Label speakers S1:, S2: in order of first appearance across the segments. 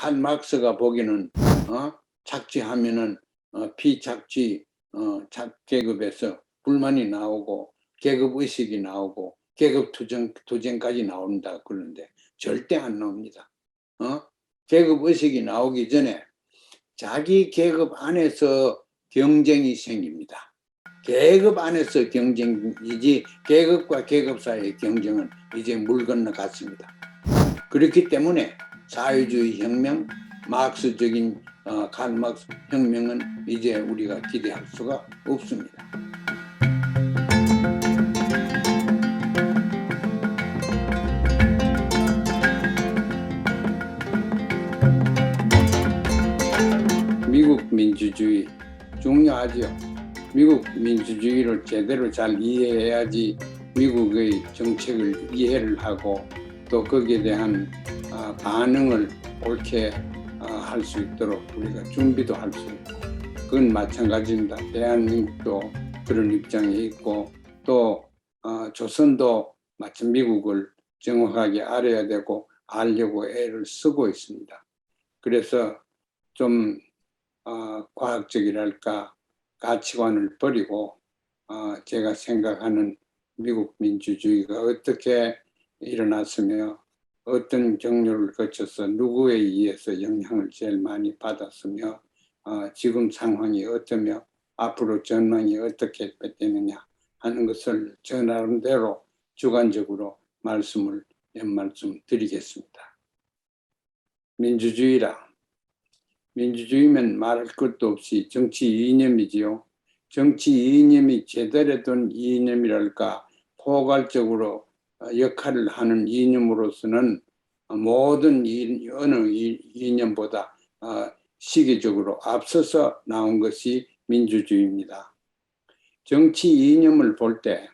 S1: 칼 막스가 보기는 착취하면은 비착취 계급에서 불만이 나오고 계급 의식이 나오고 계급 투쟁까지 나온다 그러는데 절대 안 나옵니다. 계급 의식이 나오기 전에 자기 계급 안에서 경쟁이 생깁니다. 계급 안에서 경쟁이지 계급과 계급 사이의 경쟁은 이제 물 건너갔습니다. 그렇기 때문에 사회주의 혁명, 마크스적인 칼 막스 혁명은 이제 우리가 기대할 수가 없습니다. 미국 민주주의 중요하죠. 미국 민주주의를 제대로 잘 이해해야지 미국의 정책을 이해를 하고 또 거기에 대한 반응을 옳게 할 수 있도록 우리가 준비도 할 수 있고 그건 마찬가지입니다. 대한민국도 그런 입장에 있고 또 조선도 마침 미국을 정확하게 알아야 되고 알려고 애를 쓰고 있습니다. 그래서 좀 과학적이랄까 가치관을 버리고 제가 생각하는 미국 민주주의가 어떻게 일어났으며 어떤 경로를 거쳐서 누구에 의해서 영향을 제일 많이 받았으며 지금 상황이 어떠며 앞으로 전망이 어떻게 되느냐 하는 것을 저 나름대로 주관적으로 말씀 드리겠습니다. 민주주의면 말할 것도 없이 정치 이념이지요. 정치 이념이 제대로 된 이념이랄까 포괄적으로 역할을 하는 이념으로서는 모든 어느 이념보다 시기적으로 앞서서 나온 것이 민주주의입니다. 정치 이념을 볼 때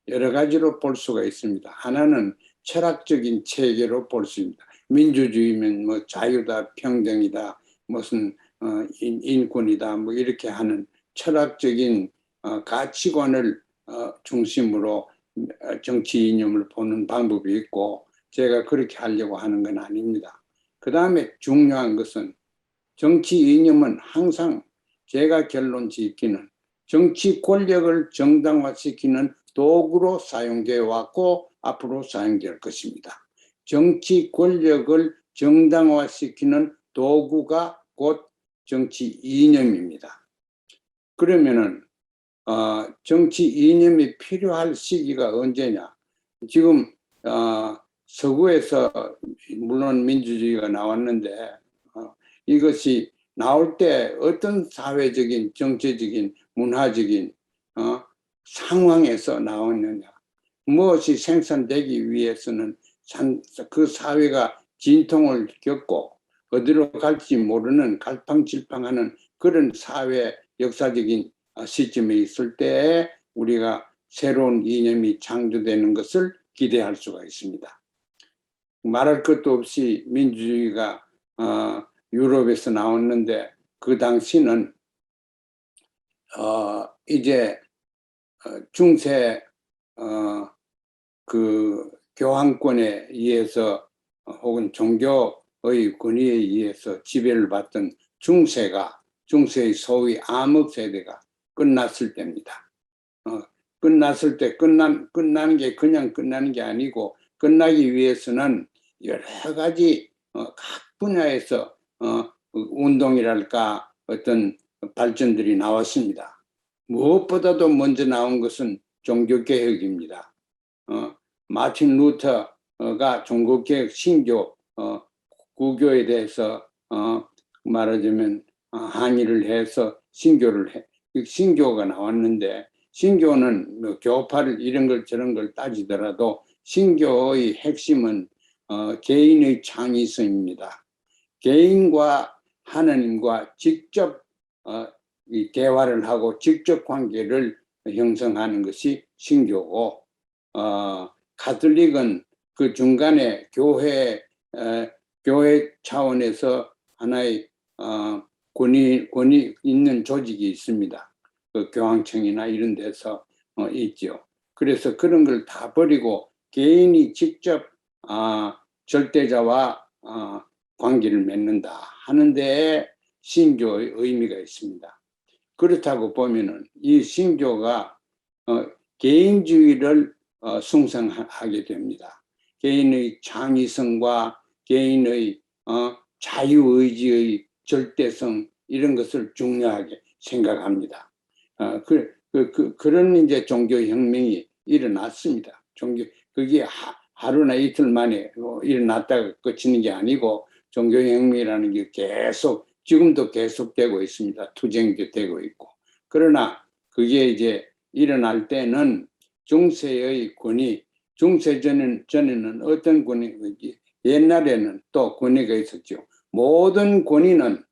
S1: 여러 가지로 볼 수가 있습니다. 하나는 철학적인 체계로 볼 수 있습니다. 민주주의면 뭐 자유다, 평등이다, 무슨 인권이다, 뭐 이렇게 하는 철학적인 가치관을 중심으로 정치 이념을 보는 방법이 있고 제가 그렇게 하려고 하는 건 아닙니다. 그 다음에 중요한 것은 정치 이념은 항상 제가 결론 짓기는 정치 권력을 정당화시키는 도구로 사용되어 왔고 앞으로 사용될 것입니다. 정치 권력을 정당화시키는 도구가 곧 정치 이념입니다. 그러면은 정치 이념이 필요할 시기가 언제냐? 지금 서구에서 물론 민주주의가 나왔는데 이것이 나올 때 어떤 사회적인, 정치적인, 문화적인 상황에서 나왔느냐? 무엇이 생산되기 위해서는 그 사회가 진통을 겪고 어디로 갈지 모르는 갈팡질팡하는 그런 사회 역사적인 시점에 있을 때 우리가 새로운 이념이 창조되는 것을 기대할 수가 있습니다. 말할 것도 없이 민주주의가 유럽에서 나왔는데 그 당시는 이제 중세 그 교황권에 의해서 혹은 종교의 권위에 의해서 지배를 받던 중세의 소위 암흑 세대가 끝났을 때입니다. 끝났을 때 끝나는 게 그냥 끝나는 게 아니고 끝나기 위해서는 여러 가지 각 분야에서 운동이랄까 어떤 발전들이 나왔습니다. 무엇보다도 먼저 나온 것은 종교개혁입니다. 마틴 루터가 종교개혁 신교 구교에 대해서 말하자면 항의를 해서 신교가 나왔는데 신교는 뭐 교파를 이런 걸 저런 걸 따지더라도 신교의 핵심은 개인의 창의성입니다. 개인과 하나님과 직접 이 대화를 하고 직접 관계를 형성하는 것이 신교고 가톨릭은 그 중간에 교회 차원에서 하나의 권위 있는 조직이 있습니다. 그 교황청이나 이런 데서 있죠. 그래서 그런 걸 다 버리고 개인이 직접 절대자와 관계를 맺는다 하는 데에 신교의 의미가 있습니다. 그렇다고 보면은 이 신교가 개인주의를 숭상하게 됩니다. 개인의 창의성과 개인의 자유의지의 절대성 이런 것을 중요하게 생각합니다. 그런 이제 종교혁명이 일어났습니다. 그게 하루나 이틀 만에 일어났다가 끝이는 게 아니고 종교혁명이라는 게 계속 지금도 계속되고 있습니다. 투쟁도 되고 있고. 그러나 그게 이제 일어날 때는 중세의 권위, 전에는 어떤 권위, 옛날에는 또 권위가 있었죠. 모든 권위는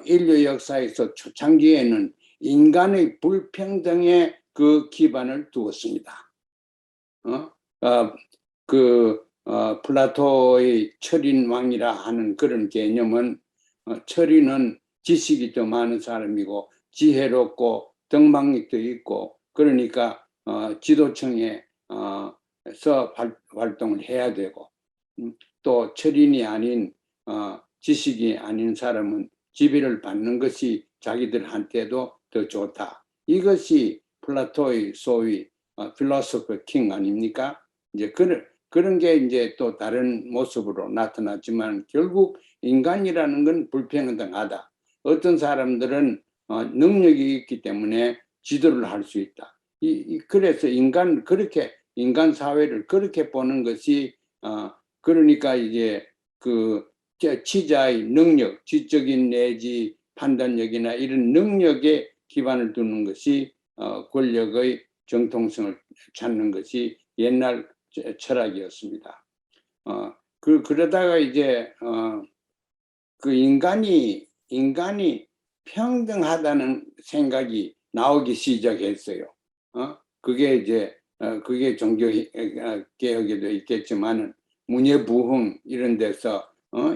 S1: 인류 역사에서 초창기에는 인간의 불평등에 그 기반을 두었습니다. 플라토의 철인왕이라 하는 그런 개념은 철인은 지식이 더 많은 사람이고 지혜롭고 덕망력도 있고 그러니까 지도층에서 활동을 해야 되고 또 철인이 아닌 지식이 아닌 사람은 지배를 받는 것이 자기들한테도 더 좋다. 이것이 플라토의 소위 필로소피 킹 아닙니까? 이제 그런 게 이제 또 다른 모습으로 나타났지만 결국 인간이라는 건 불평등하다. 어떤 사람들은 능력이 있기 때문에 지도를 할 수 있다. 그래서 인간 사회를 그렇게 보는 것이 그러니까 이제 그 치자의 능력, 지적인 내지 판단력이나 이런 능력에 기반을 두는 것이 권력의 정통성을 찾는 것이 옛날 철학이었습니다. 그러다가 이제 그 인간이 평등하다는 생각이 나오기 시작했어요. 그게 이제 그게 종교 개혁에도 있겠지만은 문예부흥 이런 데서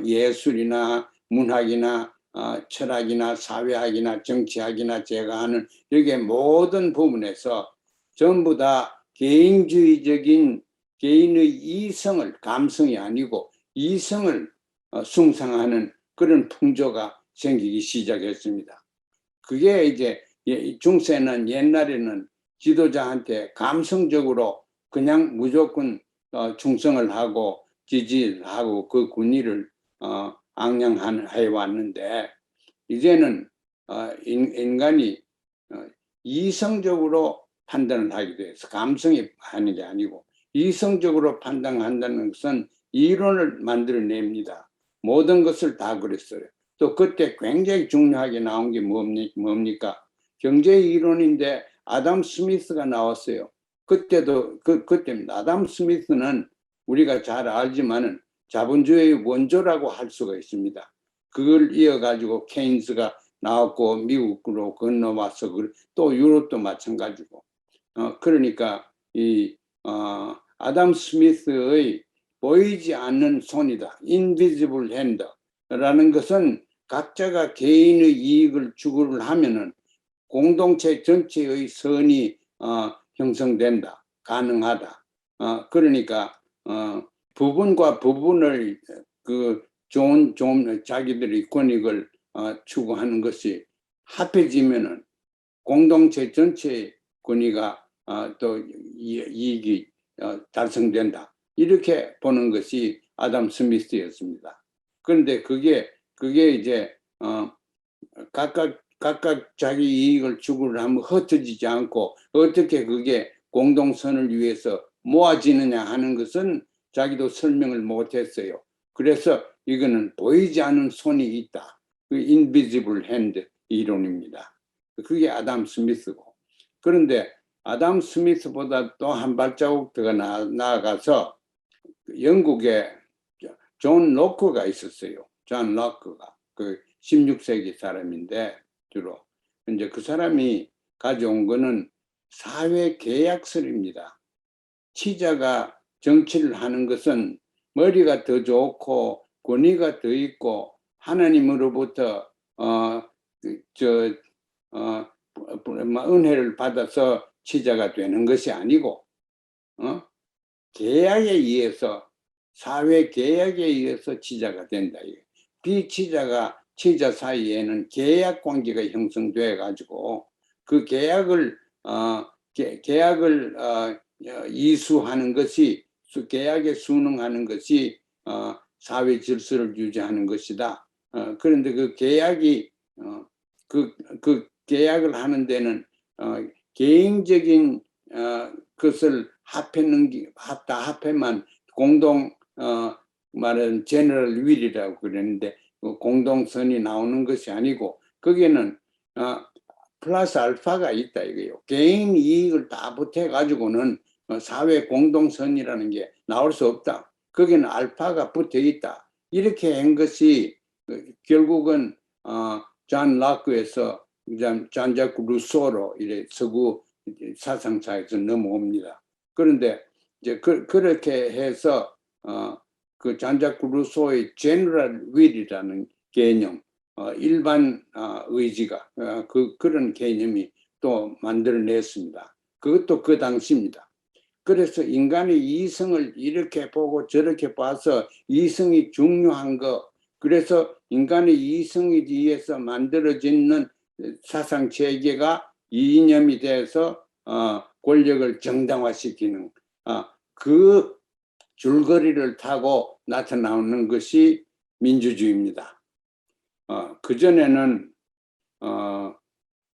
S1: 예술이나 문학이나 철학이나 사회학이나 정치학이나 제가 하는 이렇게 모든 부분에서 전부 다 개인주의적인 개인의 이성을 감성이 아니고 이성을 숭상하는 그런 풍조가 생기기 시작했습니다. 그게 이제 중세는 옛날에는 지도자한테 감성적으로 그냥 무조건 충성을 하고 지지를 하고 그 군의를 앙양해 왔는데 이제는 인간이 이성적으로 판단을 하게 돼서 감성이 하는 게 아니고 이성적으로 판단한다는 것은 이론을 만들어냅니다. 모든 것을 다 그랬어요. 또 그때 굉장히 중요하게 나온 게 뭡니까? 경제 이론인데 아담 스미스가 나왔어요. 그때입니다. 아담 스미스는 우리가 잘 알지만은 자본주의의 원조라고 할 수가 있습니다. 그걸 이어가지고 케인스가 나왔고 미국으로 건너와서 또 유럽도 마찬가지고 그러니까 아담 스미스의 보이지 않는 손이다. invisible hand라는 것은 각자가 개인의 이익을 추구를 하면은 공동체 전체의 선이 형성된다. 가능하다. 그러니까 부분과 부분을 좋은 자기들의 권익을 추구하는 것이 합해지면은 공동체 전체의 권위가 또 이익이 달성된다. 이렇게 보는 것이 아담 스미스였습니다. 그런데 그게 이제 각각 자기 이익을 추구를 하면 흩어지지 않고 어떻게 그게 공동선을 위해서 모아지느냐 하는 것은 자기도 설명을 못했어요. 그래서 이거는 보이지 않는 손이 있다. 그 invisible hand 이론입니다. 그게 아담 스미스고. 그런데 아담 스미스보다 또 한 발자국 더 나아가서 영국에 존 로크가 있었어요. 존 로크가 그 16세기 사람인데 주로 이제 그 사람이 가져온 거는 사회 계약설입니다. 치자가 정치를 하는 것은 머리가 더 좋고 권위가 더 있고 하나님으로부터 은혜를 받아서 치자가 되는 것이 아니고 계약에 의해서 사회 계약에 의해서 취자가 된다. 비취자가 취자 사이에는 계약 관계가 형성돼 가지고 그 계약을 이수하는 것이 계약에 순응하는 것이 사회 질서를 유지하는 것이다. 그런데 그 계약이 그 계약을 하는 데는 개인적인 것을 합해만 공동 말은 제너럴 윌이라고 그랬는데 공동선이 나오는 것이 아니고 거기에는 플러스 알파가 있다 이거예요. 개인 이익을 다 보태 가지고는 사회 공동선이라는 게 나올 수 없다. 거기는 알파가 붙어 있다. 이렇게 한 것이 결국은 존 락크에서 존 자크 루소로 이래 서구 사상사에서 넘어옵니다. 그런데 이제 그렇게 해서 그 존 자크 루소의 제너럴 윌이라는 개념, 일반 의지가 그런 개념이 또 만들어냈습니다. 그것도 그 당시입니다. 그래서 인간의 이성을 이렇게 보고 저렇게 봐서 이성이 중요한 거, 그래서 인간의 이성에 의해서 만들어지는 사상 체계가 이념이 돼서 권력을 정당화시키는 그 줄거리를 타고 나타나는 것이 민주주의입니다. 그전에는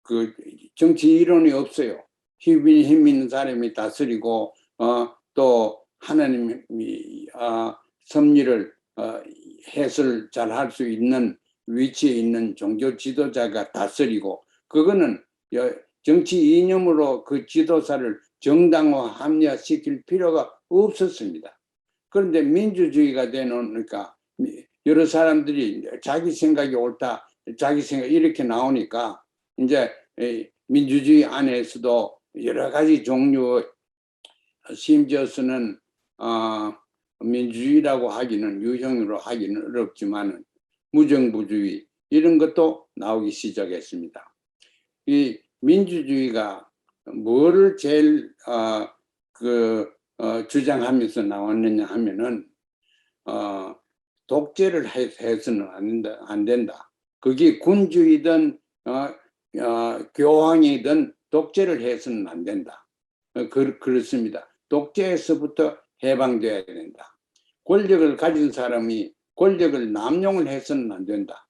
S1: 그 정치 이론이 없어요. 힘 있는 사람이 다스리고 또 하나님이 섭리를 해설 잘 할 수 있는 위치에 있는 종교 지도자가 다스리고 그거는 정치 이념으로 그 지도자를 정당화 합리화시킬 필요가 없었습니다. 그런데 민주주의가 되놓으니까 여러 사람들이 자기 생각이 옳다, 자기 생각 이렇게 나오니까 이제 민주주의 안에서도 여러 가지 종류, 심지어서는 민주주의라고 하기는 유형으로 하기는 어렵지만 무정부주의 이런 것도 나오기 시작했습니다. 이 민주주의가 뭐를 제일 주장하면서 나왔느냐 하면은 독재를 해서는 안 된다. 그게 군주이든 교황이든 독재를 해서는 안 된다. 그렇습니다. 독재에서부터 해방되어야 된다. 권력을 가진 사람이 권력을 남용을 해서는 안 된다.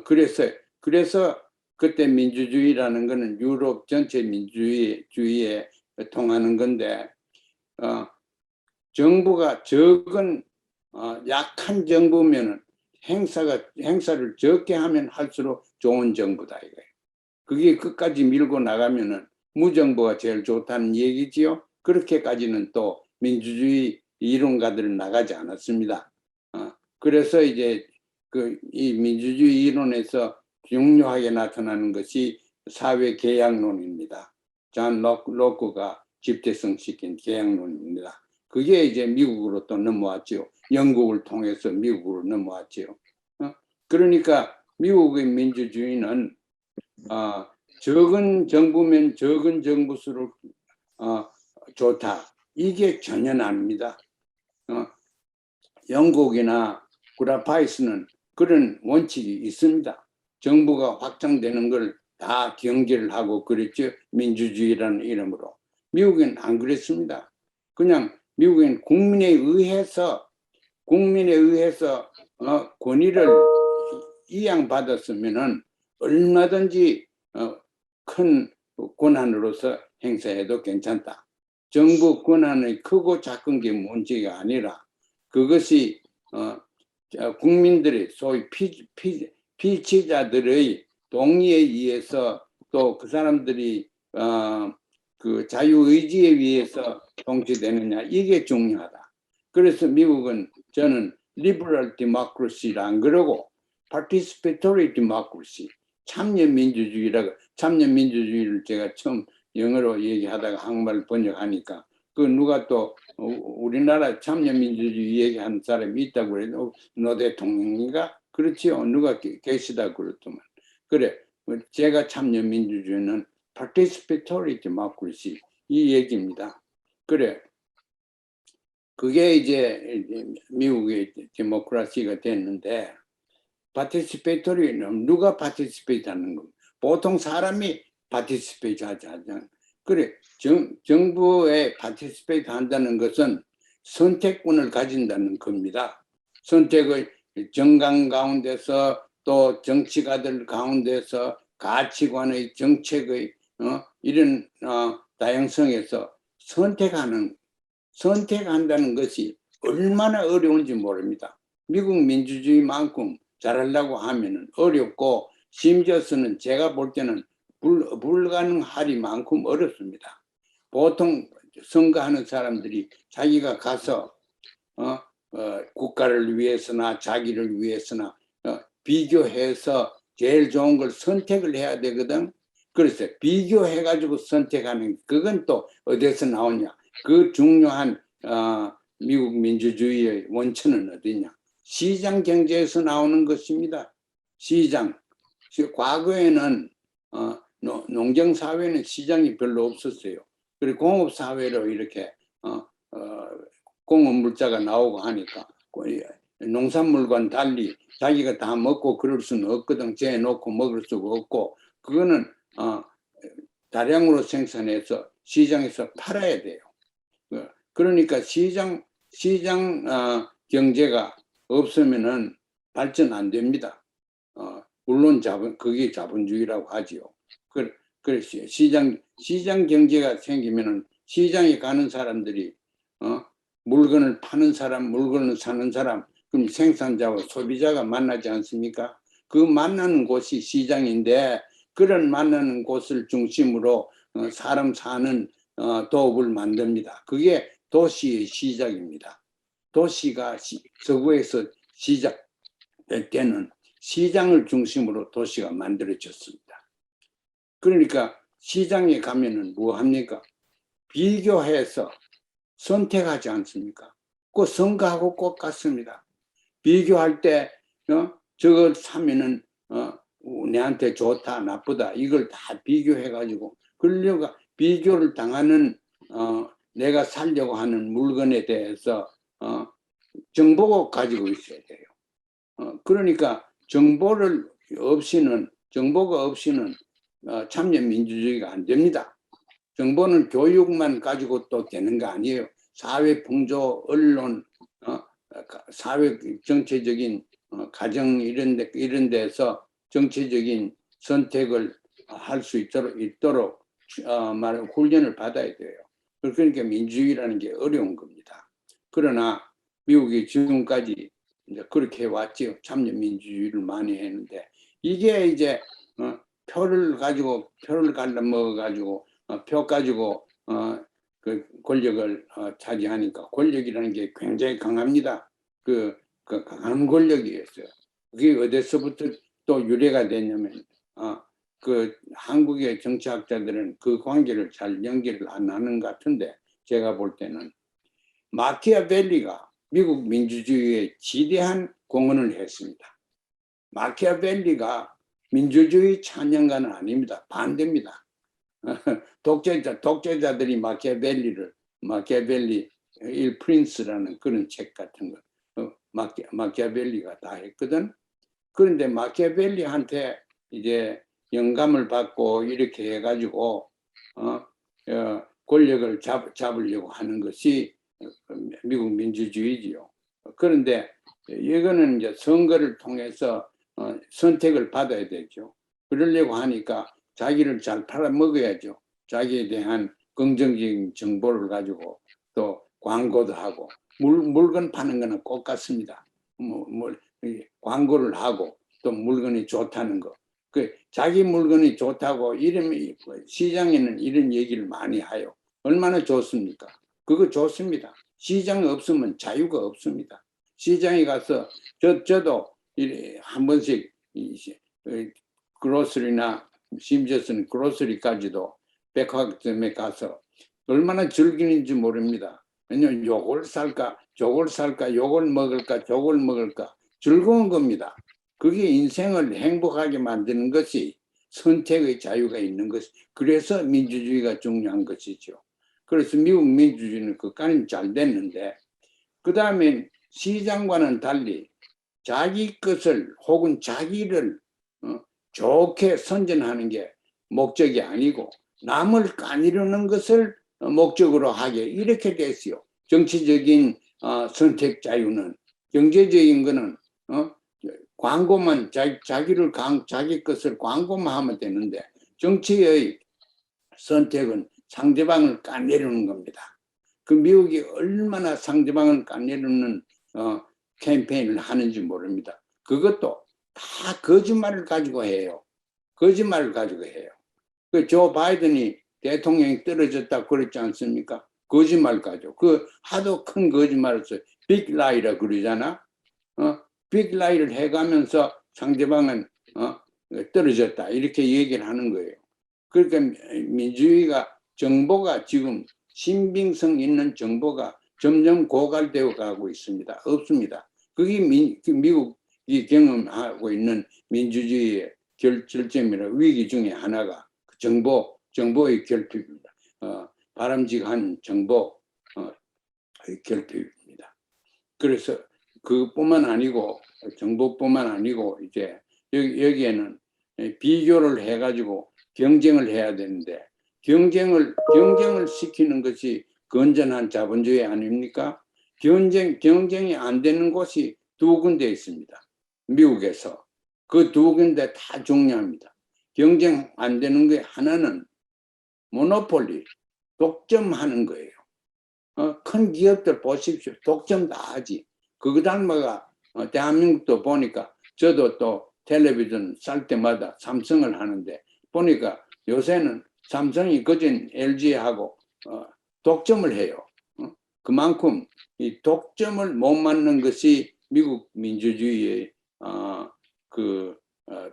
S1: 그래서 그때 민주주의라는 것은 유럽 전체 민주주의에 통하는 건데 정부가 적은 약한 정부면은 행사를 적게 하면 할수록 좋은 정부다 이거예요. 그게 끝까지 밀고 나가면은 무정부가 제일 좋다는 얘기지요. 그렇게까지는 또 민주주의 이론가들은 나가지 않았습니다. 그래서 이제 이 민주주의 이론에서 중요하게 나타나는 것이 사회 계약론입니다. 존 록크가 집대성시킨 계약론입니다. 그게 이제 미국으로 또 넘어왔죠. 영국을 통해서 미국으로 넘어왔죠. 그러니까 미국의 민주주의는 적은 정부면 적은 정부 수를 좋다. 이게 전혀 아닙니다. 영국이나 구라파이스는 그런 원칙이 있습니다. 정부가 확장되는 걸 다 경계를 하고 그랬죠. 민주주의라는 이름으로. 미국은 안 그랬습니다. 그냥 미국은 국민에 의해서 권위를 이양받았으면은 얼마든지 큰 권한으로서 행사해도 괜찮다. 정부 권한의 크고 작은 게 문제가 아니라 그것이 국민들의 소위 피치자들의 동의에 의해서 또 그 사람들이 그 자유의지에 의해서 통치되느냐 이게 중요하다. 그래서 미국은 저는 리버럴 디모크라시를 안 그러고 파티시페토리 디모크라시 참여민주주의라고 참여민주주의를 제가 처음 영어로 얘기하다가 한국말 번역하니까 그 누가 또 우리나라 참여민주주의 얘기하는 사람이 있다고 그래도 노 대통령인가 그렇지요. 누가 계시다 그랬더만 그래 제가 참여민주주의는 participatory democracy 이 얘기입니다. 그래 그게 이제 미국의 데모크라시가 됐는데, 파티시페이터리는 누가 파티시페이트 하는 겁니다. 보통 사람이 파티시페이트 하잖아요. 그래, 정부에 파티시페이트 한다는 것은 선택권을 가진다는 겁니다. 선택의 정강 가운데서 또 정치가들 가운데서 가치관의 정책의 이런 다양성에서 선택한다는 것이 얼마나 어려운지 모릅니다. 미국 민주주의만큼 잘하려고 하면은 어렵고, 심지어서는 제가 볼 때는 불가능하리만큼 어렵습니다. 보통 선거하는 사람들이 자기가 가서 국가를 위해서나 자기를 위해서나 비교해서 제일 좋은 걸 선택을 해야 되거든. 그래서 비교해가지고 선택하는, 그건 또 어디서 나오냐? 그 중요한 미국 민주주의의 원천은 어디냐? 시장 경제에서 나오는 것입니다. 시장. 과거에는 농경 사회는 시장이 별로 없었어요. 그리고 공업 사회로 이렇게 공업 물자가 나오고 하니까 농산물과는 달리 자기가 다 먹고 그럴 수는 없거든. 재놓고 먹을 수가 없고, 그거는 다량으로 생산해서 시장에서 팔아야 돼요. 그러니까 시장 경제가 없으면은 발전 안 됩니다. 물론 그게 자본주의라고 하지요. 그래서 시장 경제가 생기면은 시장에 가는 사람들이 물건을 파는 사람, 물건을 사는 사람, 그럼 생산자와 소비자가 만나지 않습니까? 그 만나는 곳이 시장인데, 그런 만나는 곳을 중심으로 사람 사는 도읍을 만듭니다. 그게 도시의 시작입니다. 도시가 서구에서 시작될 때는 시장을 중심으로 도시가 만들어졌습니다. 그러니까 시장에 가면은 뭐 합니까? 비교해서 선택하지 않습니까? 그 선거하고 꼭 같습니다. 비교할 때 저걸 사면은 내한테 좋다 나쁘다 이걸 다 비교해가지고, 그러려고 비교를 당하는 내가 살려고 하는 물건에 대해서 정보가 가지고 있어야 돼요. 그러니까 정보가 없이는 참여 민주주의가 안 됩니다. 정보는 교육만 가지고 또 되는 거 아니에요. 사회 풍조, 언론, 사회 정체적인 가정 이런 데서 정치적인 선택을 할 수 있도록 말하는 훈련을 받아야 돼요. 그러니까 민주주의라는 게 어려운 겁니다. 그러나 미국이 지금까지 이제 그렇게 해왔지요. 참여 민주주의를 많이 했는데, 이게 이제 표를 갈라 먹어가지고 표 가지고 그 권력을 차지하니까, 권력이라는 게 굉장히 강합니다. 그 강한 권력이었어요. 그게 어디서부터 또 유래가 됐냐면 그 한국의 정치학자들은 그 관계를 잘 연결을 안 하는 것 같은데, 제가 볼 때는 마키아벨리가 미국 민주주의에 지대한 공헌을 했습니다. 마키아벨리가 민주주의 찬양가는 아닙니다. 반대입니다. 독재자들이 마키아벨리 일 프린스라는 그런 책 같은 거 마키아벨리가 다 했거든. 그런데 마키아벨리한테 이제 영감을 받고 이렇게 해가지고 권력을 잡으려고 하는 것이 미국 민주주의지요. 그런데 이거는 이제 선거를 통해서 선택을 받아야 되죠. 그러려고 하니까 자기를 잘 팔아먹어야죠. 자기에 대한 긍정적인 정보를 가지고 또 광고도 하고, 물건 파는 거는 꼭 같습니다. 광고를 하고 또 물건이 좋다는 거. 자기 물건이 좋다고 시장에는 이런 얘기를 많이 해요. 얼마나 좋습니까? 그거 좋습니다. 시장 없으면 자유가 없습니다. 시장에 가서 저도 한 번씩 그로스리나 심지어는 그로스리까지도 백화점에 가서 얼마나 즐기는지 모릅니다. 왜냐면 요걸 살까, 저걸 살까, 요걸 먹을까, 저걸 먹을까, 즐거운 겁니다. 그게 인생을 행복하게 만드는 것이 선택의 자유가 있는 것. 그래서 민주주의가 중요한 것이죠. 그래서 미국 민주주의는 그까지 잘 됐는데, 그 다음에 시장과는 달리 자기 것을 혹은 자기를 좋게 선전하는 게 목적이 아니고 남을 까니르는 것을 목적으로 하게 이렇게 됐어요. 정치적인 선택 자유는. 경제적인 거는 광고만 자기 것을 광고만 하면 되는데 정치의 선택은 상대방을 까내리는 겁니다. 그 미국이 얼마나 상대방을 까내리는 캠페인을 하는지 모릅니다. 그것도 다 거짓말을 가지고 해요. 거짓말을 가지고 해요. 그 조 바이든이 대통령이 떨어졌다 그랬지 않습니까? 거짓말 가지고. 그 하도 큰 거짓말을 써요. 빅라이라 그러잖아. 빅라이를 해가면서 상대방은 떨어졌다. 이렇게 얘기를 하는 거예요. 그러니까 민주주의가 정보가 지금 신빙성 있는 정보가 점점 고갈되어 가고 있습니다. 없습니다. 그게 미국이 경험하고 있는 민주주의의 결점이라 위기 중에 하나가 정보의 결핍입니다. 바람직한 정보의 결핍입니다. 그래서 그뿐만 아니고 정보뿐만 아니고 이제 여기에는 비교를 해가지고 경쟁을 해야 되는데 경쟁을 시키는 것이 건전한 자본주의 아닙니까? 경쟁이 안 되는 곳이 두 군데 있습니다. 미국에서 그 두 군데 다 중요합니다. 경쟁 안 되는 게 하나는 모노폴리, 독점하는 거예요. 큰 기업들 보십시오. 독점 다 하지. 그거 닮아가 대한민국도 보니까 저도 또 텔레비전 살 때마다 삼성을 하는데 보니까 요새는 삼성이 그전 LG하고 독점을 해요. 그만큼 이 독점을 못 맞는 것이 미국 민주주의의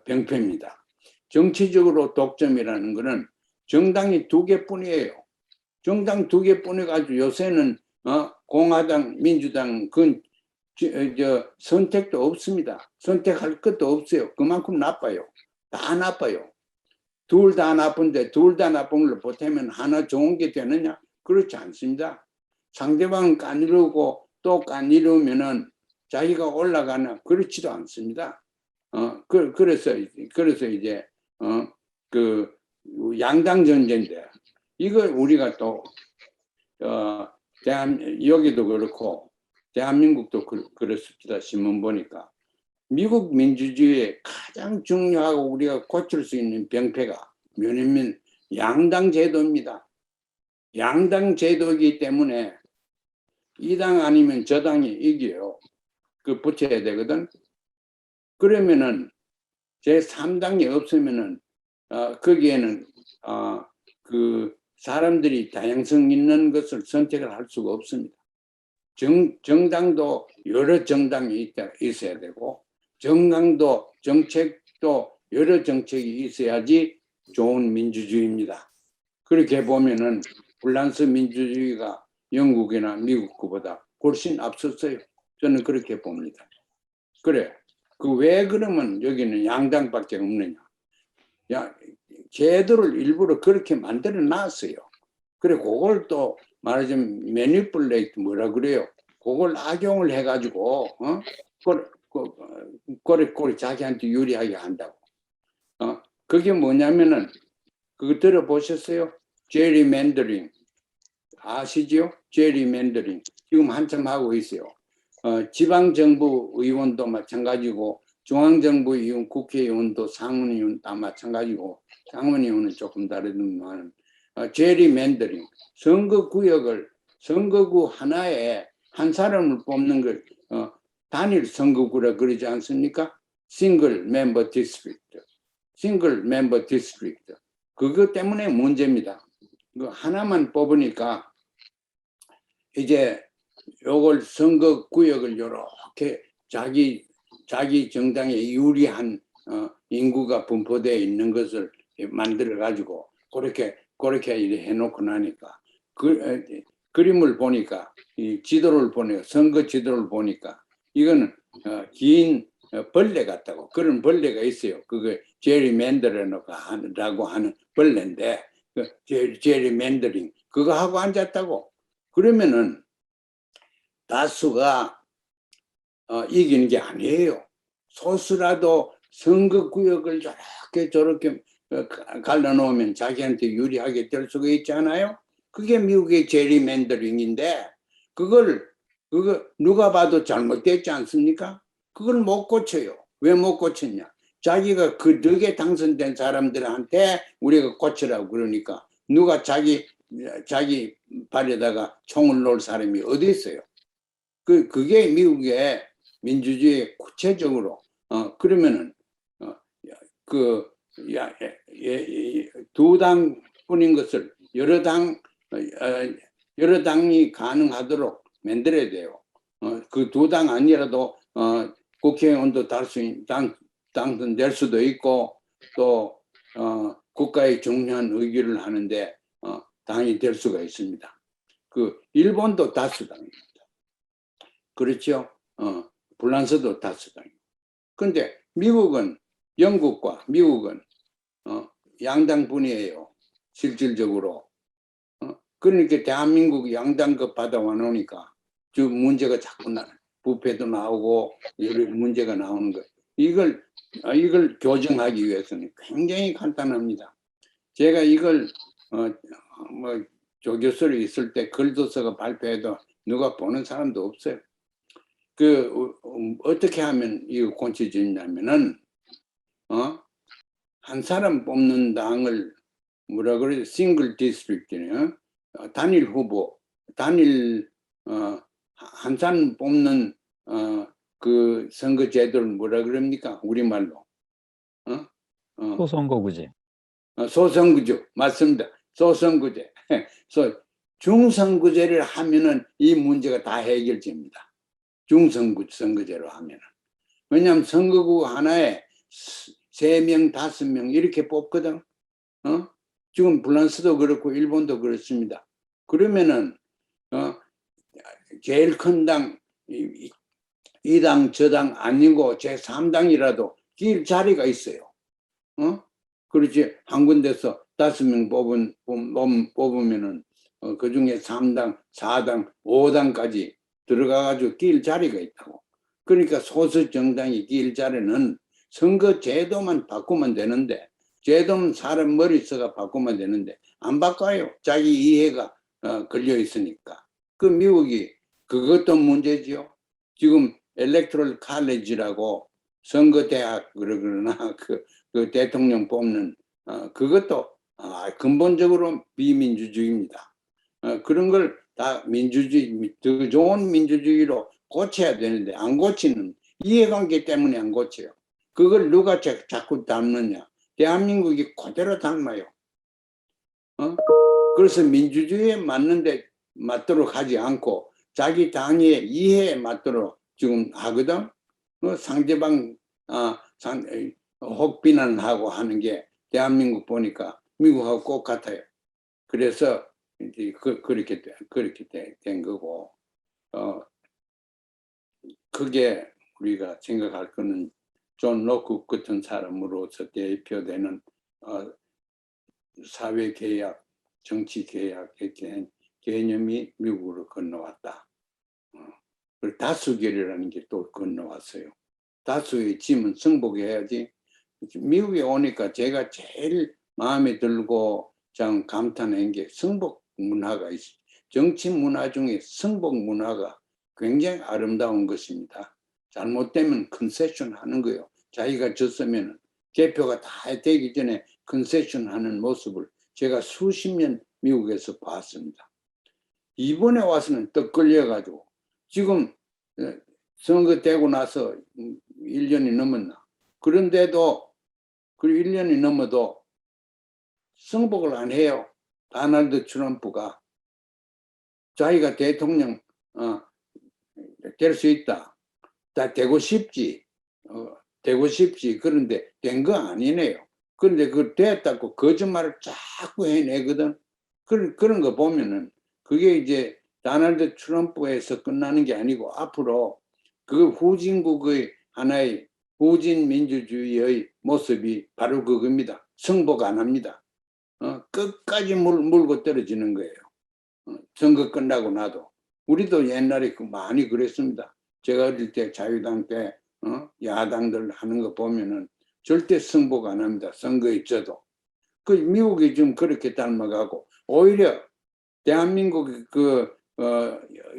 S1: 병폐입니다. 정치적으로 독점이라는 것은 정당이 두 개뿐이에요. 정당 두 개뿐이 가지고 요새는 공화당, 민주당 선택도 없습니다. 선택할 것도 없어요. 그만큼 나빠요. 다 나빠요. 둘 다 나쁜데 둘 다 나쁜 걸 보태면 하나 좋은 게 되느냐? 그렇지 않습니다. 상대방은 까이르고 또 까이르면은 자기가 올라가나 그렇지도 않습니다. 그래서 이제 그 양당 전쟁인데 이걸 우리가 또 여기도 그렇고 대한민국도 그렇습니다. 신문 보니까 미국 민주주의의 가장 중요하고 우리가 고칠 수 있는 병폐가 뭐냐면 양당 제도입니다. 양당 제도이기 때문에 이 당 아니면 저 당이 이겨요. 그 붙여야 되거든. 그러면은 제3당이 없으면은 거기에는 그 사람들이 다양성 있는 것을 선택을 할 수가 없습니다. 정당도 여러 정당이 있어야 되고 정책도 여러 정책이 있어야지 좋은 민주주의입니다. 그렇게 보면은 프랑스 민주주의가 영국이나 미국 거보다 훨씬 앞섰어요. 저는 그렇게 봅니다. 그래. 왜 그러면 여기는 양당밖에 없느냐. 제도를 일부러 그렇게 만들어 놨어요. 그래, 그걸 또 말하자면 매니플레이트 뭐라 그래요? 그걸 악용을 해가지고, 꼬리 자기한테 유리하게 한다고. 그게 뭐냐면은, 그거 들어보셨어요? 제리맨더링. 아시죠? 제리맨더링. 지금 한참 하고 있어요. 지방정부 의원도 마찬가지고, 중앙정부 의원, 국회의원도 상원의원 다 마찬가지고, 상원의원은 조금 다르지만, 제리맨더링. 선거구 하나에 한 사람을 뽑는 걸, 단일 선거구라 그러지 않습니까? 싱글 멤버 디스트릭트. 싱글 멤버 디스트릭트. 그것 때문에 문제입니다. 그 하나만 뽑으니까 이제 요걸 선거구역을 이렇게 자기 정당에 유리한 인구가 분포되어 있는 것을 만들어 가지고 그렇게 해놓고 나니까 그림을 보니까 이 지도를 보니까 선거 지도를 보니까 이거는 긴 벌레 같다고 그런 벌레가 있어요. 그게 제리맨더라고 하는 벌레인데 제리맨더링 그거 하고 앉았다고. 그러면은 다수가 이기는 게 아니에요. 소수라도 선거구역을 저렇게 갈라놓으면 자기한테 유리하게 될 수가 있잖아요. 그게 미국의 제리맨더링인데 그거 누가 봐도 잘못됐지 않습니까? 그걸 못 고쳐요. 왜 못 고쳤냐? 자기가 그 덕에 당선된 사람들한테 우리가 고치라고 그러니까 누가 자기 발에다가 총을 놓을 사람이 어디 있어요? 그게 미국의 민주주의 구체적으로 그러면은 두 당뿐인 것을 여러 당이 가능하도록 만들어야 돼요. 그 두 당 아니라도 국회의원도 당선될 수도 있고 또 국가의 중요한 의결을 하는데 당이 될 수가 있습니다. 그 일본도 다수당입니다. 그렇죠? 불란서도 다수당이고. 근데 영국과 미국은 양당뿐이에요. 실질적으로. 그러니까 대한민국 양당급 받아와 놓으니까 문제가 자꾸 부패도 나오고 여러 문제가 나오는 거예요. 이걸 교정하기 위해서는 굉장히 간단합니다. 제가 이걸 조교수로 있을 때 글도서가 발표해도 누가 보는 사람도 없어요. 어떻게 하면 이거 고쳐지냐면은, 한 사람 뽑는 당을 뭐라 그래요? 싱글 디스트릭트네요. 단일 후보, 한 사람 뽑는, 그 선거 제도를 뭐라 그럽니까? 우리말로.
S2: 소선거구제.
S1: 소선구제. 맞습니다. 소선구제. 중선구제를 하면은 이 문제가 다 해결됩니다. 중선거제로 하면은. 왜냐하면 선거구 하나에 3명, 5명 이렇게 뽑거든. 지금 불란서도 그렇고 일본도 그렇습니다. 그러면은 제일 큰 당, 이 당, 저 당 아니고 제3당이라도 낄 자리가 있어요. 그렇지. 한 군데서 5명 뽑으면은 그 중에 3당, 4당, 5당까지 들어가가지고 낄 자리가 있다고. 그러니까 소수 정당이 낄 자리는 선거 제도만 바꾸면 되는데, 제도는 사람 머릿속에 바꾸면 되는데 안 바꿔요. 자기 이해가 걸려 있으니까. 그 미국이 그것도 문제지요. 지금 엘렉트럴 칼리지라고 선거대학 그러나 그 대통령 뽑는 그것도 근본적으로 비민주주의입니다. 그런 걸 다 더 좋은 민주주의로 고쳐야 되는데 안 고치는 이해관계 때문에 안 고쳐요. 그걸 누가 자꾸 담느냐? 대한민국이 그대로 닮아요. 그래서 민주주의에 맞도록 하지 않고 자기 당의 이해에 맞도록 지금 하거든. 상대방 혹비난하고 하는 게 대한민국 보니까 미국하고 꼭 같아요. 그래서 이제 그렇게 된 거고, 그게 우리가 생각할 거는 존 로크 같은 사람으로서 대표되는 사회개혁, 정치개혁의 개념이 미국으로 건너왔다. 그리고 다수결이라는 게 또 건너왔어요. 다수의 짐은 승복해야지. 미국에 오니까 제가 제일 마음에 들고 참 감탄한 게 승복 문화가 있어요. 정치 문화 중에 승복 문화가 굉장히 아름다운 것입니다. 잘못되면 컨세션 하는 거예요. 자기가 졌으면 개표가 다 되기 전에 컨세션 하는 모습을 제가 수십 년 미국에서 봤습니다. 이번에 와서는 또 끌려가지고 지금 선거 되고 나서 1년이 넘었나. 그런데도 그 1년이 넘어도 승복을 안 해요. 도널드 트럼프가 자기가 대통령 될 수 있다. 다 되고 싶지. 그런데 된 거 아니네요. 그런데 그 됐다고 거짓말을 자꾸 해내거든. 그런 거 보면은 그게 이제 도널드 트럼프에서 끝나는 게 아니고 앞으로 그 후진국의 하나의 후진 민주주의의 모습이 바로 그겁니다. 승복 안 합니다. 끝까지 물고 떨어지는 거예요. 선거 끝나고 나도. 우리도 옛날에 많이 그랬습니다. 제가 어릴 때 자유당 때 야당들 하는 거 보면은 절대 승복 안 합니다. 선거에 있어도. 그 미국이 좀 그렇게 닮아가고 오히려 대한민국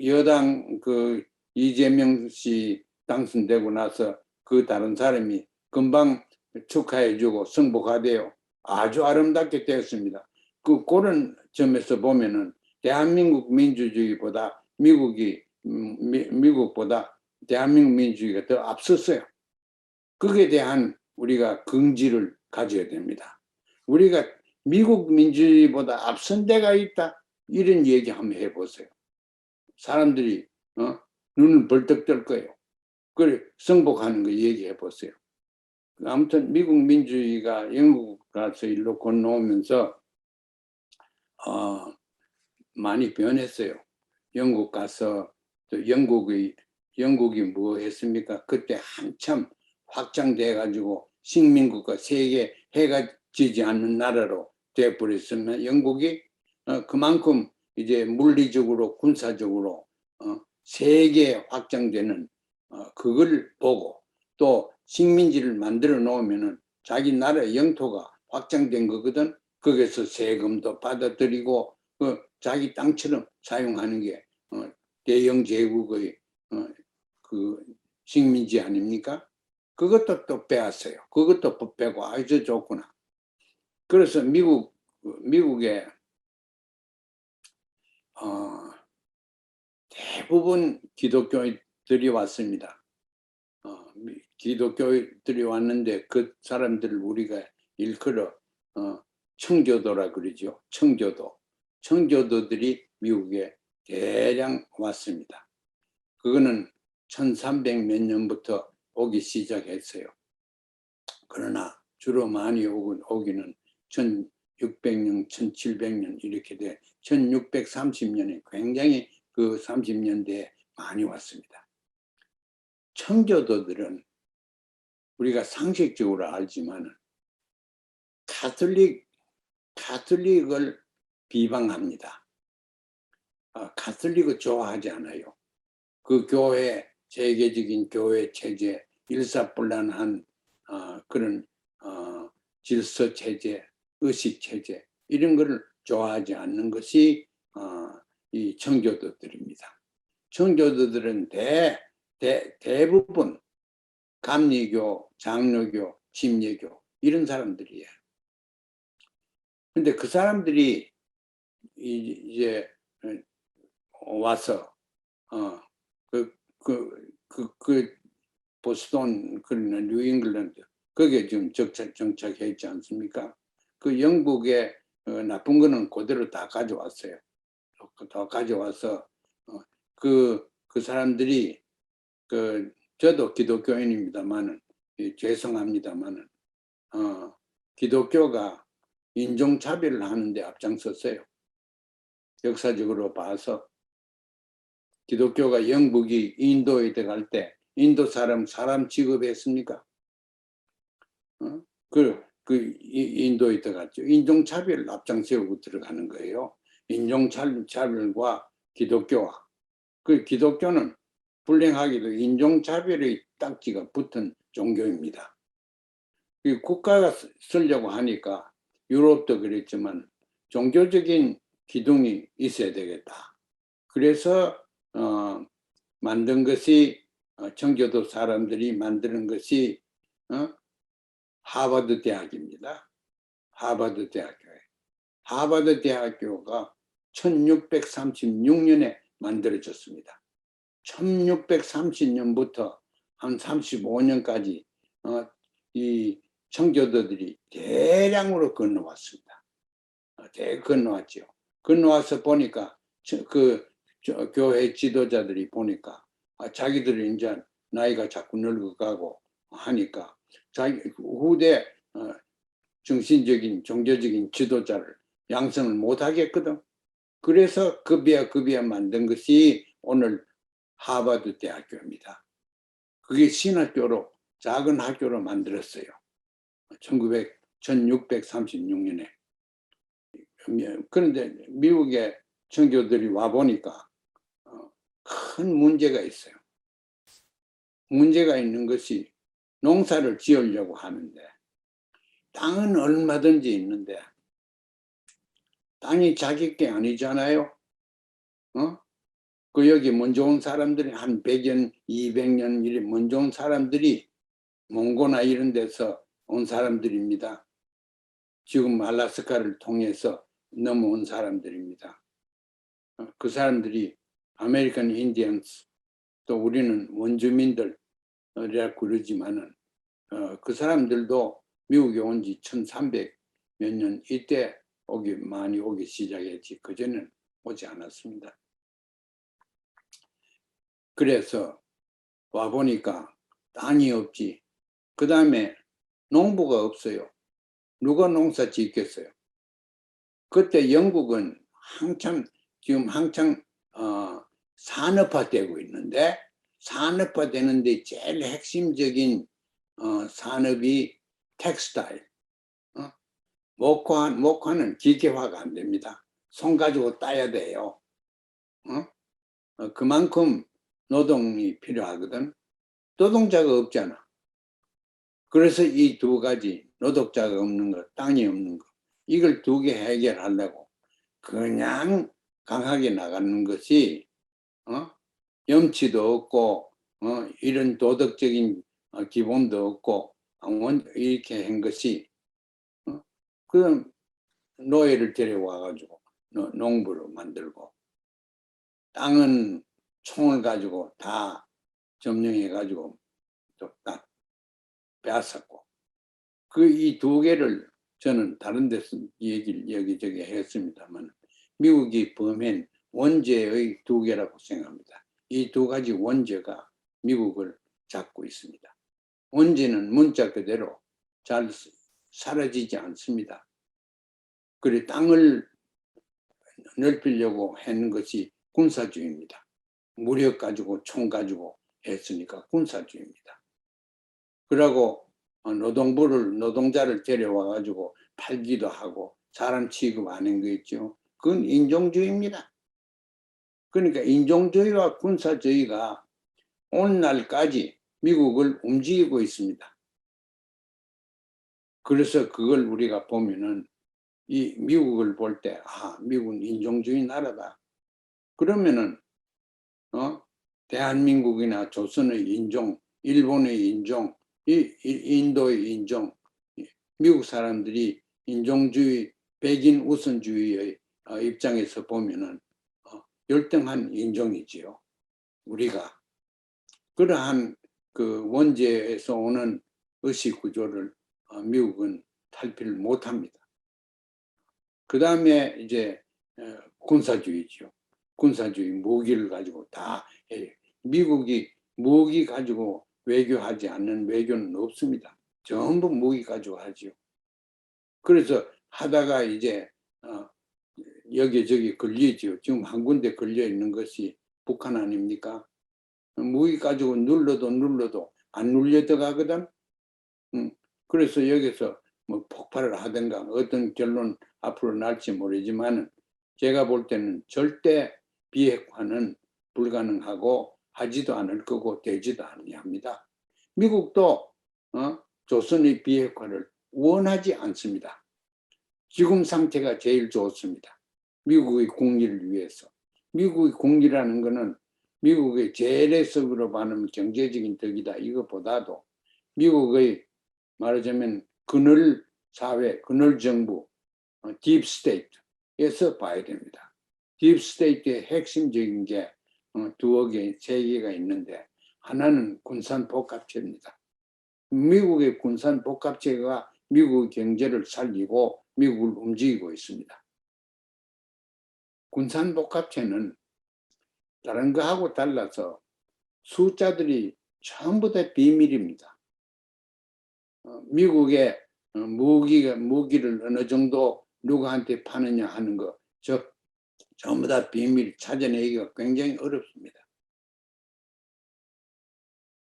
S1: 여당 이재명 씨 당선되고 나서 그 다른 사람이 금방 축하해주고 승복하대요. 아주 아름답게 되었습니다. 그런 점에서 보면은 대한민국 민주주의보다 미국보다 대한민국 민주주의가 더 앞섰어요. 그에 대한 우리가 긍지를 가져야 됩니다. 우리가 미국 민주주의보다 앞선 데가 있다. 이런 얘기 한번 해보세요. 사람들이 눈을 벌떡 뜰 거예요. 그래 승복하는 거 얘기해 보세요. 아무튼 미국 민주주의가 영국 가서 일로 건너오면서 많이 변했어요. 영국 가서 또 영국이 뭐 했습니까? 그때 한참 확장돼 가지고 식민국가 세계 해가 지지 않는 나라로 되어버렸으면 영국이 그만큼 이제 물리적으로 군사적으로 세계 확장되는 그걸 보고 또 식민지를 만들어 놓으면은 자기 나라의 영토가 확장된 거거든. 거기서 세금도 받아들이고 자기 땅처럼 사용하는 게 대영 제국의 그 식민지 아닙니까? 그것도 또 빼앗어요. 그것도 빼고 아주 좋구나. 그래서 미국에 대부분 기독교인들이 왔습니다. 기독교인들이 왔는데 그 사람들을 우리가 일컬어 청교도라 그러죠. 청교도들이 미국에 대량 왔습니다. 그거는 1300 몇 년부터 오기 시작했어요. 그러나 주로 많이 오기는 1600년, 1700년 이렇게 돼 1630년에 굉장히 그 30년대에 많이 왔습니다. 청교도들은 우리가 상식적으로 알지만 가톨릭을 비방합니다. 가톨릭을 좋아하지 않아요. 그 교회, 세계적인 교회 체제, 일사불란한 그런 질서 체제, 의식 체제 이런 것을 좋아하지 않는 것이 이 청교도들입니다. 청교도들은 대부분 감리교, 장로교, 침례교 이런 사람들이에요. 근데 그 사람들이 이제 와서 보스턴 그런 뉴잉글랜드 거기에 지금 정착해 있지 않습니까? 그 영국의 나쁜 거는 그대로 다 가져왔어요. 다 가져와서 그 사람들이 저도 기독교인입니다만은 죄송합니다만은 기독교가 인종차별을 하는데 앞장섰어요. 역사적으로 봐서 기독교가 영국이 인도에 들어갈 때 인도 사람 취급했습니까? 인도에 들어갔죠. 인종차별을 앞장세우고 들어가는 거예요. 인종차별과 기독교와 그 기독교는 불행하게도 인종차별의 딱지가 붙은 종교입니다. 국가가 쓰려고 하니까 유럽도 그랬지만 종교적인 기둥이 있어야 되겠다. 그래서 만든 것이 청교도 사람들이 만드는 것이 하버드 대학입니다. 하버드 대학교에. 하버드 대학교가 1636년에 만들어졌습니다. 1630년부터 한 35년까지 이 청교도들이 대량으로 건너왔습니다. 건너왔죠. 건너와서 보니까 교회 지도자들이 보니까 자기들이 이제 나이가 자꾸 늙어가고 하니까 자기 후대 정신적인 종교적인 지도자를 양성을 못 하겠거든. 그래서 급이야 만든 것이 오늘 하버드 대학교입니다. 그게 신학교로 작은 학교로 만들었어요. 1636년에. 그런데 미국의 청교들이 와 보니까 큰 문제가 있어요. 문제가 있는 것이 농사를 지으려고 하는데 땅은 얼마든지 있는데 땅이 자기 게 아니잖아요. 그 여기 먼저 온 사람들이 한 100년, 200년 이래 먼저 온 사람들이 몽고나 이런 데서 온 사람들입니다. 지금 알라스카를 통해서 넘어온 사람들입니다. 그 사람들이 아메리칸 인디언스, 또 우리는 원주민들이라 그러지만은 그 사람들도 미국에 온 지 1300 몇 년 이때 많이 오기 시작했지 그전에는 오지 않았습니다. 그래서 와 보니까 땅이 없지. 그 다음에 농부가 없어요. 누가 농사 짓겠어요? 그때 영국은 지금 한창 산업화되고 있는데 산업화되는데 제일 핵심적인 산업이 텍스타일. 목화는 기계화가 안 됩니다. 손 가지고 따야 돼요. 그만큼 노동이 필요하거든. 노동자가 없잖아. 그래서 이 두 가지, 노동자가 없는 것, 땅이 없는 것, 이걸 두 개 해결하려고 그냥 강하게 나가는 것이 염치도 없고 이런 도덕적인 기본도 없고 이렇게 한 것이 그럼 노예를 데려와 가지고 농부로 만들고 땅은 총을 가지고 다 점령해 가지고 딱 빼앗았고 그 이 두 개를 저는 다른 데서 얘기를 여기저기 했습니다만 미국이 범한 원죄의 두 개라고 생각합니다. 이 두 가지 원죄가 미국을 잡고 있습니다. 원죄는 문자 그대로 잘 사라지지 않습니다. 그리고 땅을 넓히려고 하는 것이 군사주의입니다. 무력 가지고 총 가지고 했으니까 군사주의입니다. 그러고 노동자를 데려와 가지고 팔기도 하고 사람 취급하는 거 있죠. 그건 인종주의입니다. 그러니까 인종주의와 군사주의가 오늘날까지 미국을 움직이고 있습니다. 그래서 그걸 우리가 보면은 이 미국을 볼 때 미국은 인종주의 나라다. 그러면은 대한민국이나 조선의 인종, 일본의 인종, 인도의 인종, 미국 사람들이 인종주의, 백인 우선주의의 입장에서 보면은 열등한 인종이지요. 우리가 그러한 그 원죄에서 오는 의식 구조를 미국은 탈피를 못합니다. 그 다음에 이제 군사주의죠. 군사주의 무기를 가지고 다 해요. 미국이 무기 가지고 외교하지 않는 외교는 없습니다. 전부 무기 가지고 하죠. 그래서 하다가 이제 여기저기 걸리죠. 지금 한 군데 걸려 있는 것이 북한 아닙니까? 무기 가지고 눌러도 안 눌려 들어가거든. 그래서 여기서 뭐 폭발을 하든가 어떤 결론 앞으로 날지 모르지만 제가 볼 때는 절대 비핵화는 불가능하고 하지도 않을 거고 되지도 아니합니다. 미국도 조선의 비핵화를 원하지 않습니다. 지금 상태가 제일 좋습니다. 미국의 국리를 위해서. 미국의 국리라는 것은 미국의 재래석으로 말하면 경제적인 덕이다. 이것보다도 미국의 말하자면 그늘 사회, 그늘 정부, 딥스테이트에서 봐야 됩니다. 딥스테이트의 핵심적인 게 두어 개, 세 개가 있는데 하나는 군산복합체입니다. 미국의 군산복합체가 미국의 경제를 살리고 미국을 움직이고 있습니다. 군산복합체는 다른 거하고 달라서 숫자들이 전부 다 비밀입니다. 미국의 무기를 어느 정도 누구한테 파느냐 하는 거, 전부 다 비밀 찾아내기가 굉장히 어렵습니다.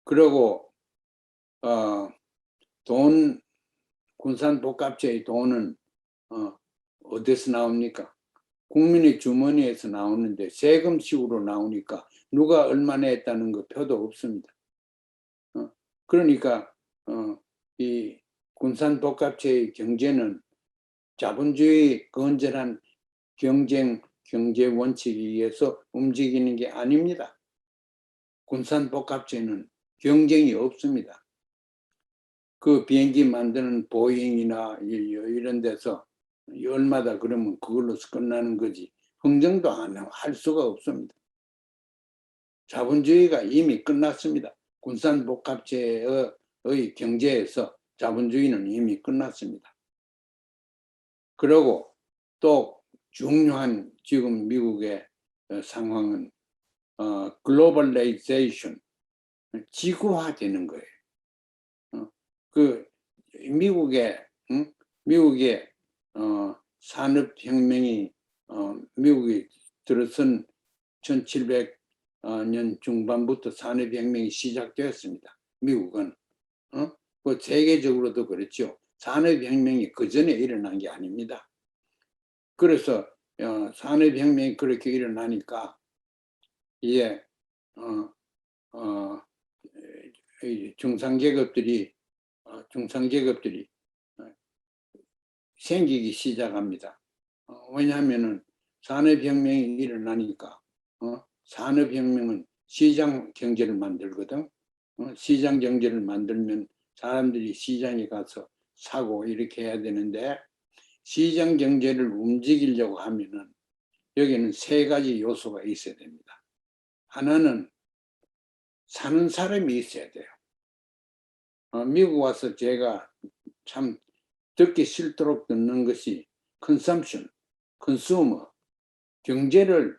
S1: 그리고 돈, 군산복합체의 돈은 어디서 나옵니까? 국민의 주머니에서 나오는데 세금식으로 나오니까 누가 얼마나 했다는 거 표도 없습니다. 그러니까 이 군산복합체의 경제는 자본주의 건전한 경제 원칙에 의해서 움직이는 게 아닙니다. 군산복합체는 경쟁이 없습니다. 그 비행기 만드는 보잉이나 이런 데서 열마다 그러면 그걸로 끝나는 거지 흥정도 안 할 수가 없습니다. 자본주의가 이미 끝났습니다. 군산복합체의 경제에서 자본주의는 이미 끝났습니다. 그리고 또 중요한 지금 미국의 상황은 글로벌레이제이션, 지구화되는 거예요. 그 미국의 산업혁명이 미국이 들어선 1700년 중반부터 산업혁명이 시작되었습니다. 미국은 그 세계적으로도 그렇죠. 산업혁명이 그 전에 일어난 게 아닙니다. 그래서 산업혁명이 그렇게 일어나니까 이제 중상계급들이 생기기 시작합니다. 왜냐하면은 산업혁명이 일어나니까 산업혁명은 시장 경제를 만들거든. 시장 경제를 만들면 사람들이 시장에 가서 사고 이렇게 해야 되는데 시장 경제를 움직이려고 하면은 여기는 세 가지 요소가 있어야 됩니다. 하나는 사는 사람이 있어야 돼요. 미국 와서 제가 참 듣기 싫도록 듣는 것이 consumption, consumer, 경제를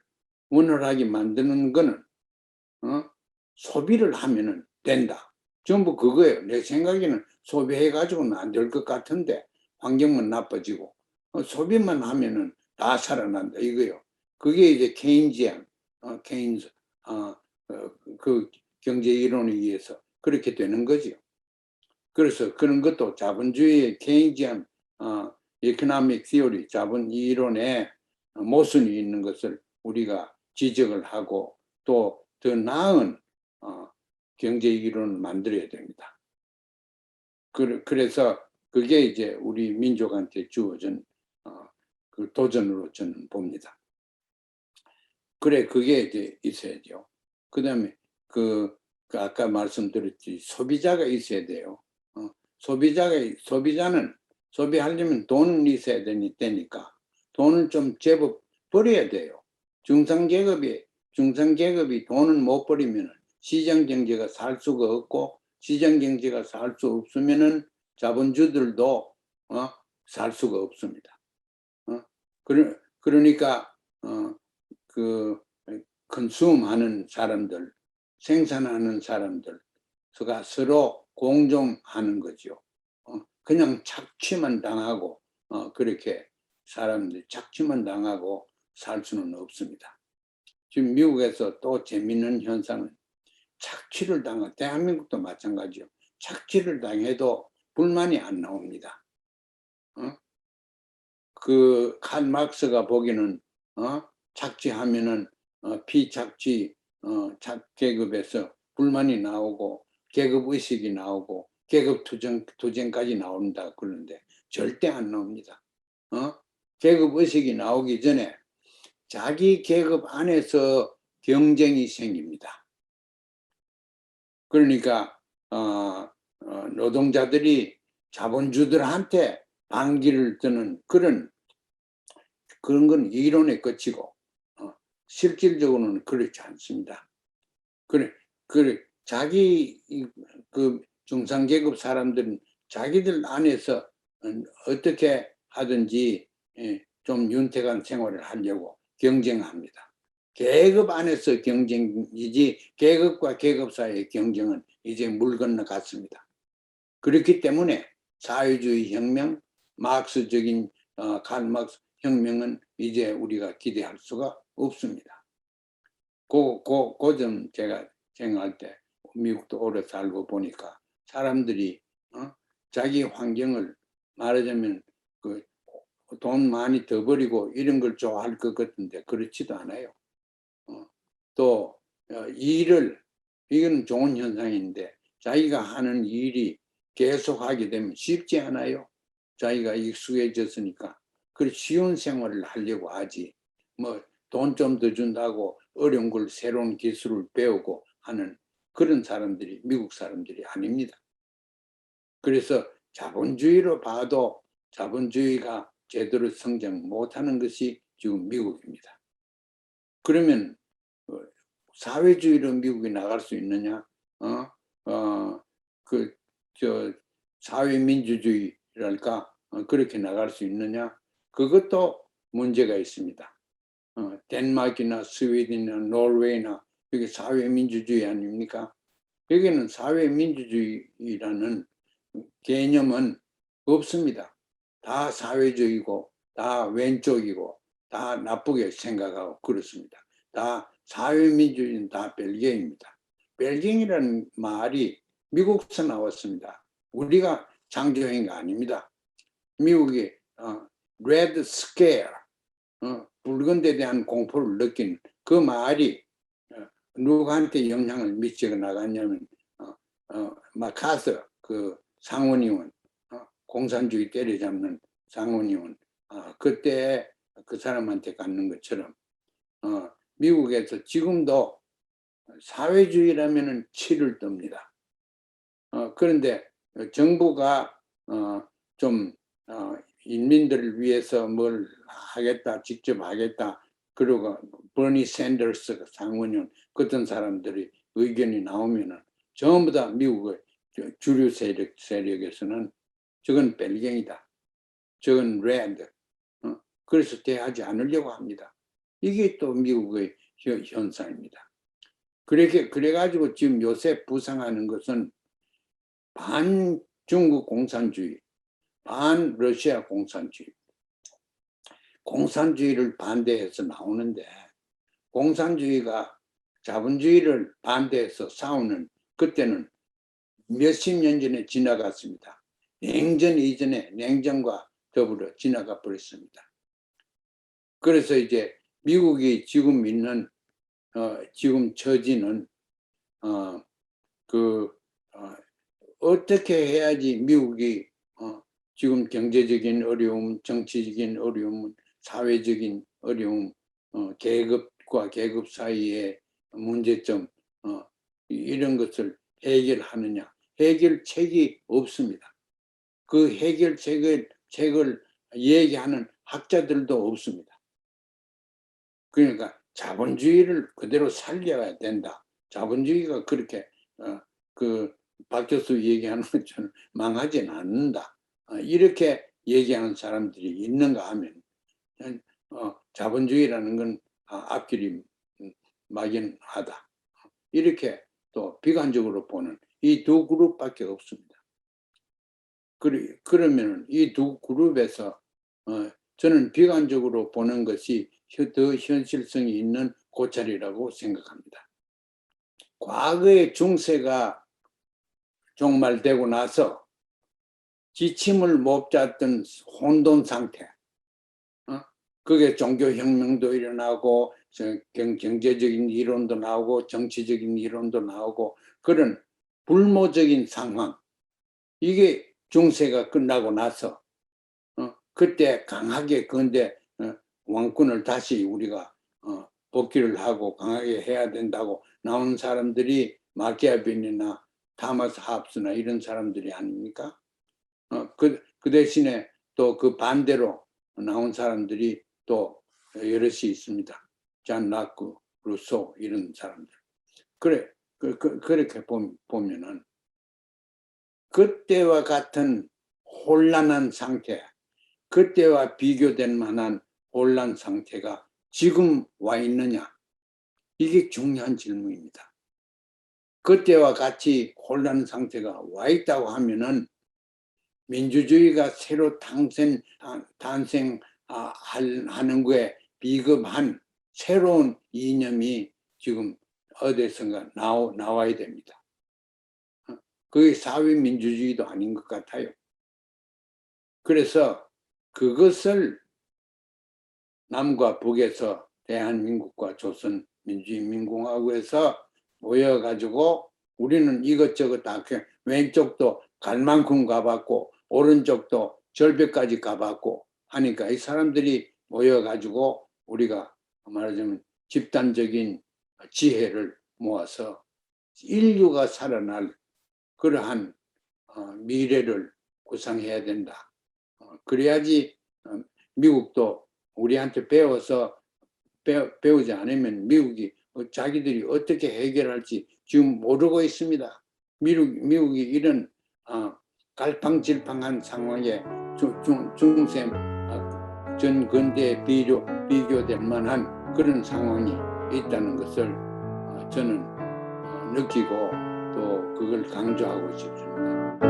S1: 원활하게 만드는 거는 소비를 하면은 된다. 전부 그거예요. 내 생각에는 소비해가지고는 안 될 것 같은데 환경만 나빠지고 소비만 하면은 다 살아난다 이거요. 그게 이제 케인지안, 케인즈 그 경제 이론에 의해서 그렇게 되는 거죠. 그래서 그런 것도 자본주의의 케인지안 economic theory, 자본 이론에 모순이 있는 것을 우리가 지적을 하고 또 더 나은 경제 이론을 만들어야 됩니다. 그래서 그게 이제 우리 민족한테 주어진 그 도전으로 저는 봅니다. 그래, 그게 이제 있어야죠. 그 다음에 그 아까 말씀드렸지 소비자가 있어야 돼요. 소비자는 소비하려면 돈이 있어야 되니까 돈을 좀 제법 벌어야 돼요. 중상계급이 돈을 못 벌이면 시장 경제가 살 수가 없고 시장 경제가 살 수 없으면은 자본주들도 살 수가 없습니다. 그러니까 그 컨슘하는 사람들, 생산하는 사람들가 서로 공존하는 거죠. 그냥 착취만 당하고 그렇게 사람들이 착취만 당하고 살 수는 없습니다. 지금 미국에서 또 재미있는 현상은 착취를 당한 대한민국도 마찬가지요. 착취를 당해도 불만이 안 나옵니다. 그 칼 막스가 보기는 착취하면은 피착취 계급에서 불만이 나오고 계급 의식이 나오고 계급 투쟁까지 나온다 그러는데 절대 안 나옵니다. 계급 의식이 나오기 전에 자기 계급 안에서 경쟁이 생깁니다. 그러니까 노동자들이 자본주들한테 반기를 드는 그런 건 이론에 그치고 실질적으로는 그렇지 않습니다. 그래 자기 그 중상계급 사람들은 자기들 안에서 어떻게 하든지 좀 윤택한 생활을 하려고 경쟁합니다. 계급 안에서 경쟁이지 계급과 계급 사이의 경쟁은 이제 물 건너갔습니다. 그렇기 때문에 사회주의 혁명, 마크스적인 칼 막스 혁명은 이제 우리가 기대할 수가 없습니다. 그 점 제가 생각할 때 미국도 오래 살고 보니까 사람들이 자기 환경을 말하자면 그 돈 많이 더 버리고 이런 걸 좋아할 것 같은데 그렇지도 않아요. 또 일을, 이건 좋은 현상인데 자기가 하는 일이 계속 하게 되면 쉽지 않아요. 자기가 익숙해졌으니까. 그 쉬운 생활을 하려고 하지. 뭐 돈 좀 더 준다고 어려운 걸, 새로운 기술을 배우고 하는 그런 사람들이 미국 사람들이 아닙니다. 그래서 자본주의로 봐도 자본주의가 제대로 성장 못하는 것이 지금 미국입니다. 그러면 사회주의로 미국이 나갈 수 있느냐? 저 사회민주주의랄까? 그렇게 나갈 수 있느냐? 그것도 문제가 있습니다. 덴마크나 스웨덴이나 노르웨이나 여기 사회민주주의 아닙니까? 여기는 사회민주주의라는 개념은 없습니다. 다 사회주의고, 다 왼쪽이고, 다 나쁘게 생각하고 그렇습니다. 다 사회민주주의는 다 벨기에입니다. 벨기에라는 말이 미국에서 나왔습니다. 우리가 창조한 거 아닙니다. 미국이 레드 스퀘어, 붉은 데 대한 공포를 느낀 그 말이 누구한테 영향을 미치고 나갔냐면 마카서 그 상원의원, 공산주의 때려잡는 상원의원, 그때 그 사람한테 갖는 것처럼 미국에서 지금도 사회주의라면은 치를 뜹니다. 그런데 정부가 좀 인민들을 위해서 뭘 하겠다, 직접 하겠다, 그리고 버니 샌더스 상원의원 같은 사람들이 의견이 나오면은 전부 다 미국의 주류 세력에서는 저건 벨갱이다, 저건 레드, 그래서 대하지 않으려고 합니다. 이게 또 미국의 현상입니다. 그래가지고 지금 요새 부상하는 것은 반 중국 공산주의, 반 러시아 공산주의, 공산주의를 반대해서 나오는데 공산주의가 자본주의를 반대해서 싸우는 그때는 몇십 년 전에 지나갔습니다. 냉전 이전에 냉전과 더불어 지나가 버렸습니다. 그래서 이제 미국이 지금 있는 지금 처지는 어떻게 해야지 미국이 지금 경제적인 어려움, 정치적인 어려움, 사회적인 어려움, 계급과 계급 사이의 문제점, 이런 것을 해결하느냐. 해결책이 없습니다. 그 해결책을 얘기하는 학자들도 없습니다. 그러니까 자본주의를 그대로 살려야 된다. 자본주의가 그렇게 박 교수 얘기하는 것처럼 망하지는 않는다. 이렇게 얘기하는 사람들이 있는가 하면 자본주의라는 건 앞길이 막연하다. 이렇게 또 비관적으로 보는 이 두 그룹밖에 없습니다. 그러면 이 두 그룹에서 저는 비관적으로 보는 것이 더 현실성이 있는 고찰이라고 생각합니다. 과거의 중세가 종말되고 나서 지침을 못 잡던 혼돈 상태, 그게 종교혁명도 일어나고 경제적인 이론도 나오고 정치적인 이론도 나오고 그런 불모적인 상황, 이게 중세가 끝나고 나서 그때 강하게 근데 왕권을 다시 우리가 복귀를 하고 강하게 해야 된다고 나온 사람들이 마키아벨리나 타마스 합스나 이런 사람들이 아닙니까? 그 대신에 또 그 반대로 나온 사람들이 또 여럿이 있습니다. 잔 라크, 루소 이런 사람들. 그렇게 보면은 그때와 같은 혼란한 상태, 그때와 비교될 만한 혼란 상태가 지금 와 있느냐? 이게 중요한 질문입니다. 그때와 같이 혼란 상태가 와 있다고 하면은 민주주의가 새로 탄생하는 거에 비급한 새로운 이념이 지금 어디선가 나와야 됩니다. 그게 사회민주주의도 아닌 것 같아요. 그래서 그것을 남과 북에서 대한민국과 조선민주인민공화국에서 모여가지고 우리는 이것저것 다 왼쪽도 갈 만큼 가봤고 오른쪽도 절벽까지 가봤고 하니까 이 사람들이 모여가지고 우리가 말하자면 집단적인 지혜를 모아서 인류가 살아날 그러한 미래를 구상해야 된다. 그래야지 미국도 우리한테 배워서 배우지 않으면 미국이 자기들이 어떻게 해결할지 지금 모르고 있습니다. 미국이 이런 갈팡질팡한 상황에 중세 전근대에 비교될 만한 그런 상황이 있다는 것을 저는 느끼고 또 그걸 강조하고 싶습니다.